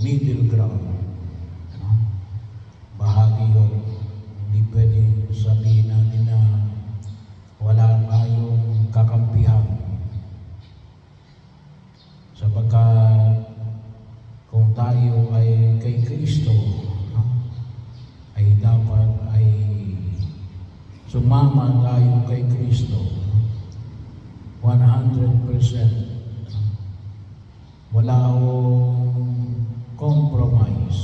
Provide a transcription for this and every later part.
middle ground. Ano? Bahagi yun. Hindi pwedeng sabihin natin na wala tayong kakampihan. Sapagkat kung tayo ay kay Kristo, no, ay dapat ay sumama tayo kay Kristo 100%. Wala akong compromise.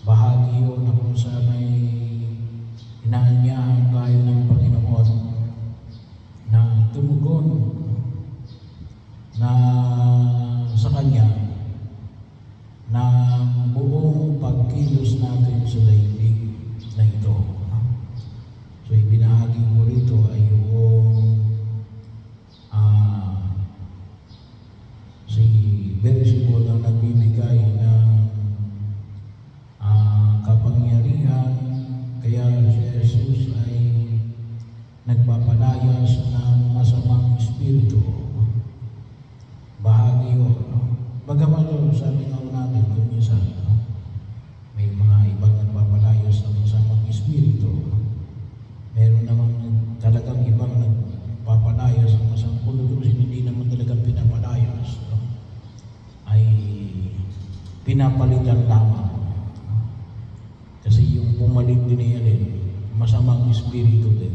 Bahagi yun na kung saan ay inaanyahan tayo ng Panginoon na tumugon na sa Kanya ng buong pagkilos natin sa daigdig na ito. So ibinahagi mo rito ay yung si Beelzebul ang nagbibigay ng kapangyarihan, kaya si Jesus ay nagpapalayas ng masamang espiritu. Bahagi yun. Bagaman sabi nga natin kung minsan, may mga ibang nagpapalayas ng masamang espiritu. Meron naman talagang ibang nagpapalayas ng masamang espiritu, hindi naman talagang pinapalayas. Ay pinapalitan lamang. Kasi yung pumalit din yan, masamang espiritu din.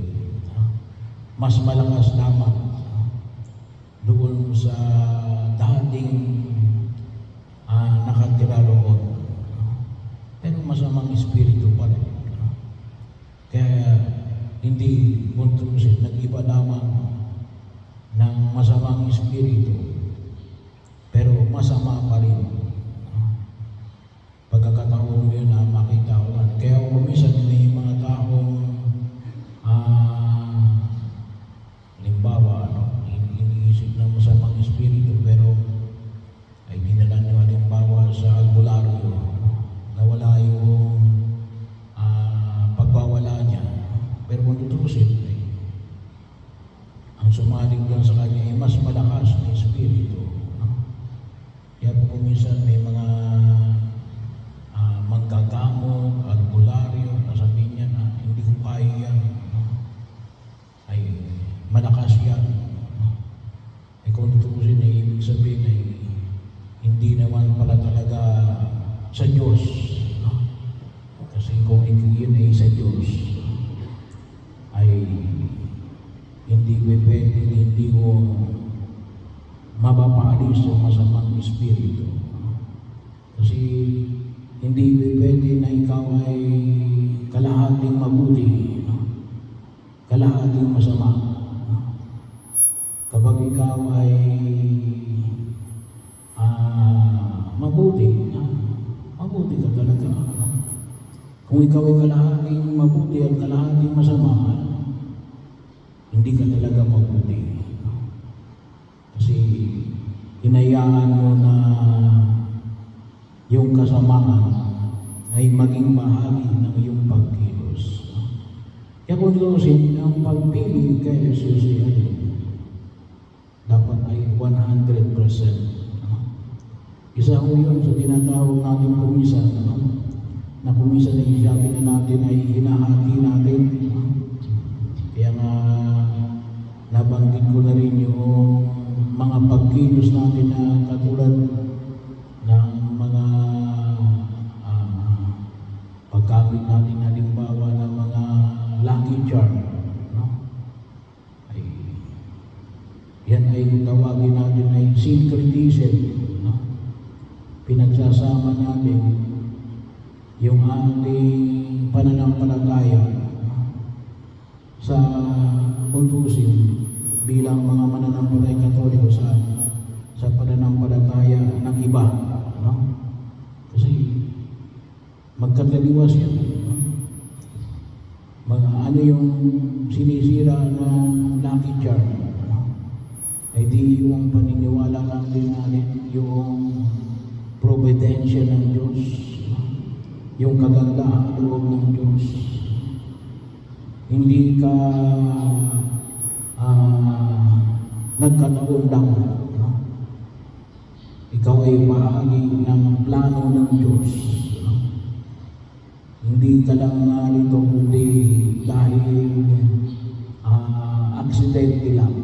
Mas malakas lamang doon sa dating nakatira roon. Pero masamang espiritu pa rin. Kaya hindi kontrosin, nag-iba lamang ng masamang espiritu, pero masama pa rin. Pagkakataon yun na makita ko lang. Kaya kung minsan may mga taong halimbawa, iniisip ng masamang espiritu, pero ay dinala nyo halimbawa sa albularyo, nawala yung pagwawala niya. Pero kung tutusin, ang sumalig lang sa kanya ay mas malakas na espiritu. Kaya po minsan may mga manggagamot, albularyo, nasabihin niya na hindi ko kaya yan. Ay malakas yan. Ay kung tutusin ay ibig sabihin ay hindi naman pala talaga sa Diyos. Kasi kung yun ay sa Diyos, ay hindi pwede, hindi ko mapapalis sa masamang espiritu. Kasi hindi pwede na ikaw ay kalahating mabuti, kalahating masama. Kapag ikaw ay mabuti, mabuti ka talaga. Kung ikaw ay kalahating mabuti at kalahating masama, hindi ka talaga mabuti. Kasi hinayaan mo na yung kasamaan ay maging bahagi ng iyong pagkilos. Kaya kung tutusin, ang pagpili kay Jesus ay dapat ay 100%. Isa ko yun sa tinatawag natin kumisan, na kumisan ay sabi na natin ay hinahati natin. Kaya nga nabanggit ko na rin yung mga pagkilos natin na katulad ng mga paggamit natin halimbawa ng mga lucky charm, ay yan ay tawagin natin ay syncretism. Pinagsasama natin yung ating pananampalataya sa kuntusin bilang mga mananampalataya Katoliko sa pananampalataya ng iba, kasi magkataliwas yan. Ano yung sinisira ng lucky charm, ay di yung paniniwala lang din natin yung providensya ng Diyos, yung kagandahan loob ng Diyos. Hindi ka nagkataon lang. ikaw ay bahagi ng plano ng Diyos. No? Hindi ka lang narito kundi dahil aksidente lang.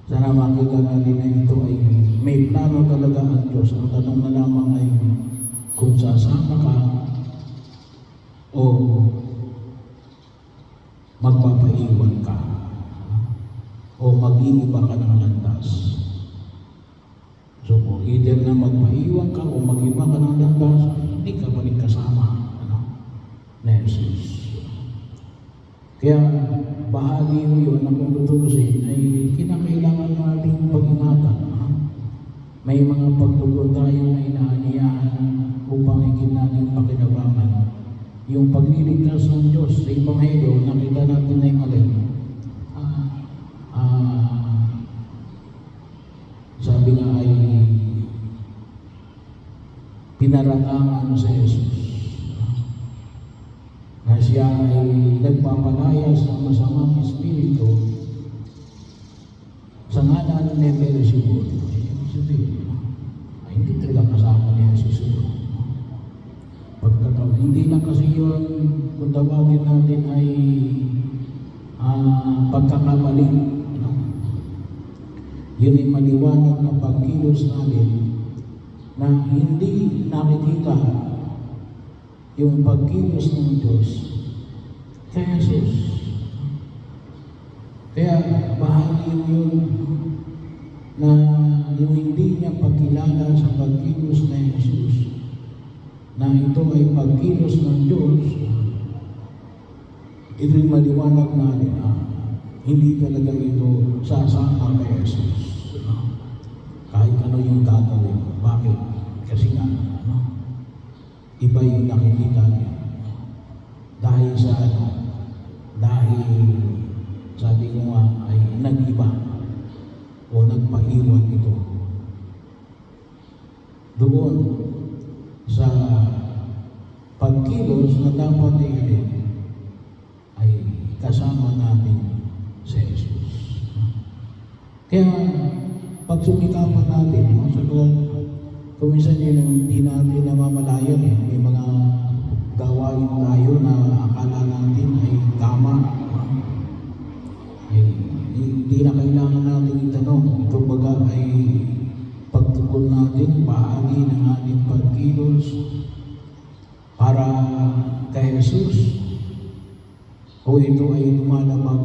Sana makita natin na ito ay may plano talaga ang Diyos. Ang tanong na lamang ay kung sasama ka o magpapaiwan ka o mag-iiba ka ng landas. So, either na magpaiwan ka o mag-iba ka ng landas, hindi ka balik kasama na Jesus. Kaya bahagi mo yun na kung tutusin ay kinakailangan natin pag-ingatan. May mga pagtugon tayo na inaaniyahan upang higit natin pakinabangan. Yung pagliligtas ng Diyos sa Ebanghelyo, nakita natin na yung alin. Sabi nga ay pinaratangan sa Jesus na siya ay nagpapalaya sa masamang espiritu sa ngalan ni Beelzebul. Ay, hindi talaga kasama niya si Jesus. Pagkataon, hindi lang kasi yun, kung tawagin natin ay pagkakamali. Yun ay maliwanag na pagkilos natin na hindi nakikita yung pagkilos ng Diyos kay Jesus. Kaya bahagi yun na yung hindi niya pagkilala sa pagkilos na Jesus, na ito ay pagkilos ng Diyos, ito'y maliwanag natin hindi talaga ito sasama kay Jesus. Kahit ano yung gagawin. Bakit? Kasi nga, iba yung nakikita niya. Dahil sa dahil sabi ko nga ay nag-iba o nagpaiwan ito. Doon sa pagkilos na dapat ay kasama natin si Jesus. Kaya pag sumikapan natin, kung minsan yun hindi natin namamalayan may mga gawain tayo na akala natin ay tama. Hindi na kailangan natin itanong. Ito baga ay pagtugon natin, bahagi ng ating pagkilos para kay Jesus. O ito ay lumalabag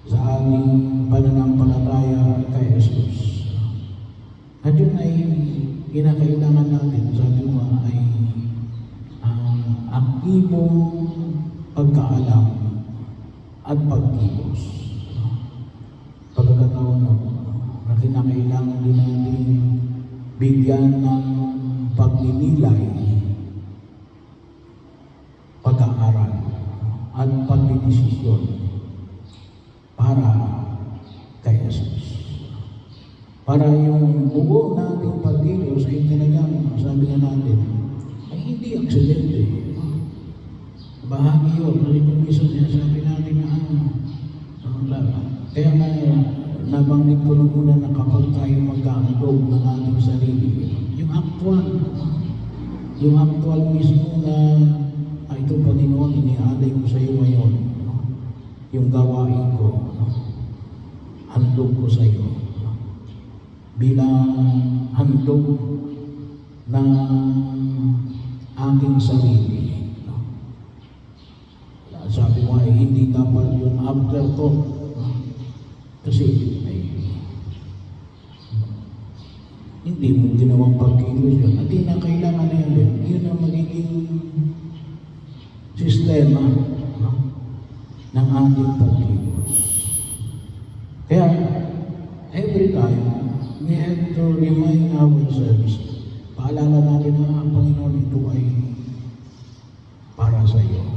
sa ating pananampalataya kay Jesus. At yun ay kinakailangan natin, sabi mo ay aktibong pagkaalam at pagkilos. Pagkakataon na kinakailangan din natin bigyan ng pagninilay, pag-aaral at pagdidesisyon para kay Jesus. Para yung buo nating pagkilos ay talagang, sabi nga natin, ay hindi aksidente. Bahagi yun. Kasi kung minsan sabi natin na kaya nga nabanggit ko nung una na kapag tayo mag-aandog ng ating sarili, yung actual mismo na ito Panginoon, inialay ko sa iyo ngayon. Yung gawain ko, handog ko sa iyo. Bilang handog ng aking sarili. Sabi mo ay hindi dapat yung afterthought. Kasi hindi mo ginawang pagkilos yun. At hindi na kailangan na yun. Yun ang magiging sistema ng ating pagkilos. Kaya, every time, we have to remind ourselves, paalala natin na ang Panginoon ito ay para sa iyo.